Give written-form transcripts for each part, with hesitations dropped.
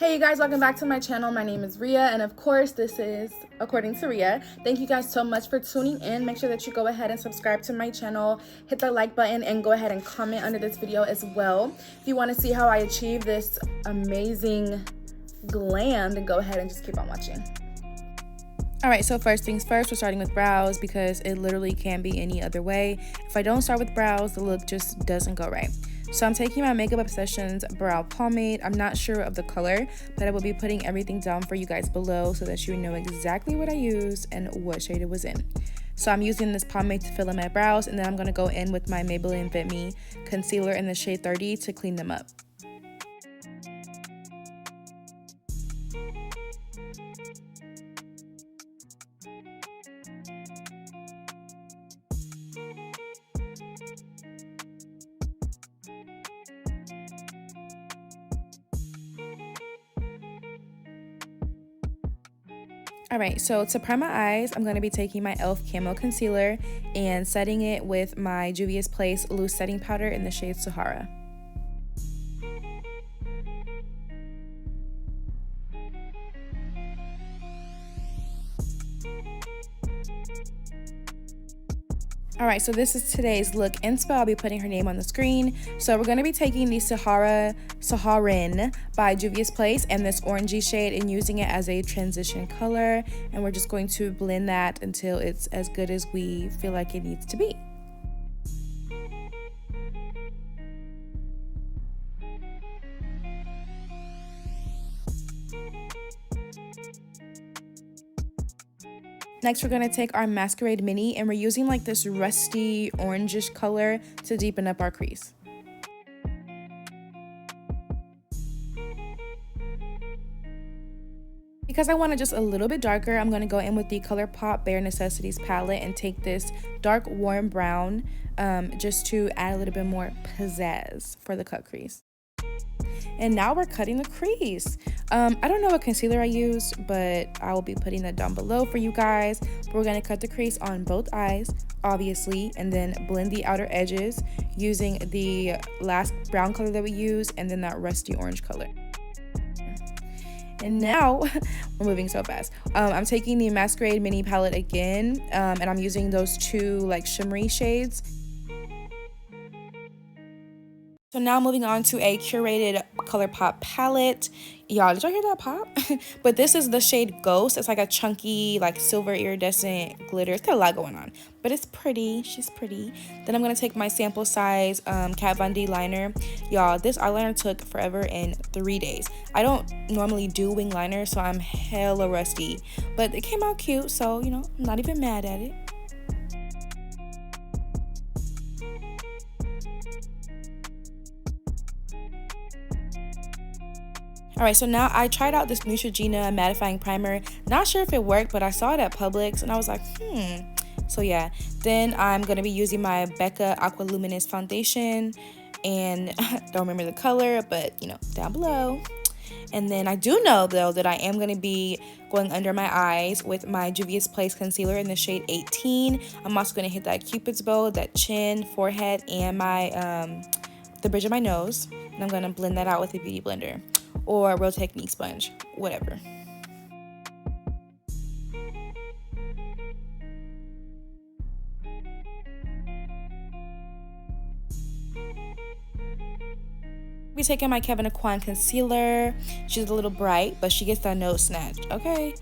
Hey you guys, welcome back to my channel. My name is Ria, and of course this is According to Ria. Thank you guys so much for tuning in. Make sure that you go ahead and subscribe to my channel, hit the like button, and go ahead and comment under this video as well. If you want to see how I achieve this amazing glam, then go ahead and just keep on watching. Alright, so first things first, we're starting with brows because it literally can't be any other way. If I don't start with brows, the look just doesn't go right. So I'm taking my Makeup Obsessions brow pomade. I'm not sure of the color, but I will be putting everything down for you guys below so that you know exactly what I used and what shade it was in. So I'm using this pomade to fill in my brows, and then I'm going to go in with my Maybelline Fit Me concealer in the shade 30 to clean them up. Alright, so to prime my eyes, I'm going to be taking my e.l.f. Camo Concealer and setting it with my Juviasplace Loose Setting Powder in the shade Sahara. Alright, so this is today's look inspo. I'll be putting her name on the screen. So we're going to be taking the Saharan by Juviasplace and this orangey shade and using it as a transition color. And we're just going to blend that until it's as good as we feel like it needs to be. Next, we're going to take our Masquerade Mini, and we're using like this rusty orangish color to deepen up our crease. Because I want it just a little bit darker, I'm going to go in with the Colourpop Bare Necessities palette and take this dark warm brown just to add a little bit more pizzazz for the cut crease. And now we're cutting the crease. I don't know what concealer I used, but I will be putting that down below for you guys. But we're going to cut the crease on both eyes, obviously, and then blend the outer edges using the last brown color that we used and then that rusty orange color. And now, we're moving so fast. I'm taking the Masquerade Mini palette again, and I'm using those two like shimmery shades. So now moving on to a curated Colourpop palette. Y'all, did y'all hear that pop? But this is the shade Ghost. It's like a chunky, like silver iridescent glitter. It's got a lot going on, but it's pretty. She's pretty. Then I'm going to take my sample size Kat Von D liner. Y'all, this eyeliner took forever and 3 days. I don't normally do wing liner, so I'm hella rusty. But it came out cute, so, you know, I'm not even mad at it. Alright, so now I tried out this Neutrogena mattifying primer. Not sure if it worked, but I saw it at Publix and I was like, So yeah, then I'm going to be using my Becca Aqua Luminous foundation, and don't remember the color, but you know, down below. And then I do know though that I am going to be going under my eyes with my Juviasplace concealer in the shade 18. I'm also going to hit that Cupid's bow, that chin, forehead, and my the bridge of my nose. And I'm going to blend that out with a beauty blender or a Real Technique sponge, whatever. We're taking my Kevinaucoin concealer. She's a little bright, but she gets that nose snatched, okay?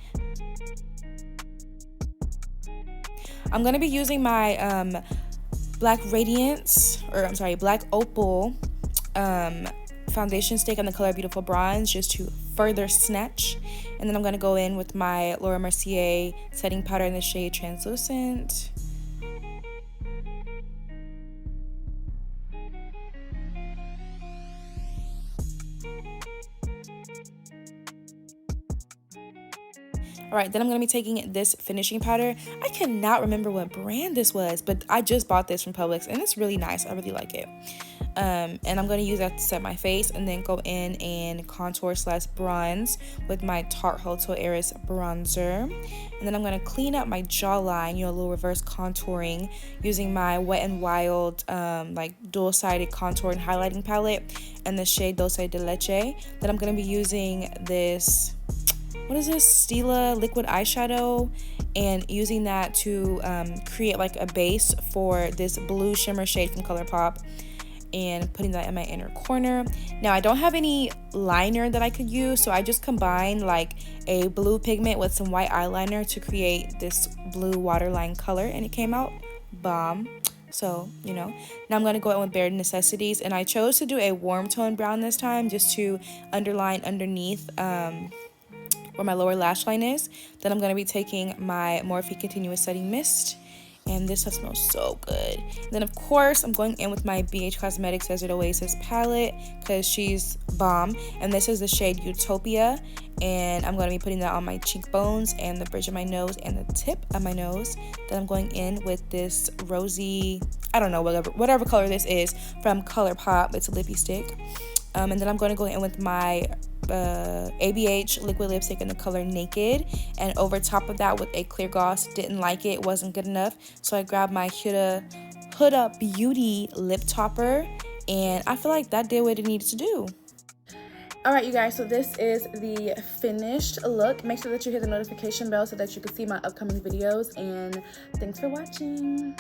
I'm going to be using my Black Opal foundation stick on the color Beautiful Bronze just to further snatch. And then I'm going to go in with my Lauramercier setting powder in the shade Translucent. Alright, then I'm going to be taking this finishing powder. I cannot remember what brand this was, but I just bought this from Publix and it's really nice. I really like it. And I'm going to use that to set my face, and then go in and contour / bronze with my Tarte Hotel Heiress bronzer. And then I'm going to clean up my jawline, a little reverse contouring using my Wet n Wild like dual-sided contour and highlighting palette and the shade Dulce de Leche. Then I'm going to be using this, what is this, Stila liquid eyeshadow, and using that to create like a base for this blue shimmer shade from Colourpop, and putting that in my inner corner. Now I don't have any liner that I could use, so I just combined like a blue pigment with some white eyeliner to create this blue waterline color, and it came out bomb. So, now I'm going to go in with Bare Necessities, and I chose to do a warm tone brown this time just to underline underneath where my lower lash line is. Then I'm going to be taking my Morphe Continuous Setting Mist, and this stuff smells so good. And then of course I'm going in with my Bhcosmetics Desert Oasis palette because she's bomb, and this is the shade Utopia, and I'm going to be putting that on my cheekbones and the bridge of my nose and the tip of my nose. Then I'm going in with this rosy, I don't know, whatever color this is from Colourpop. It's a lippy stick. And then I'm going to go in with my ABH liquid lipstick in the color Naked, and over top of that with a clear gloss. Didn't like it, wasn't good enough, so I grabbed my Hudabeauty lip topper, and I feel like that did what it needed to do. Alright you guys, so this is the finished look. Make sure that you hit the notification bell so that you can see my upcoming videos, and thanks for watching.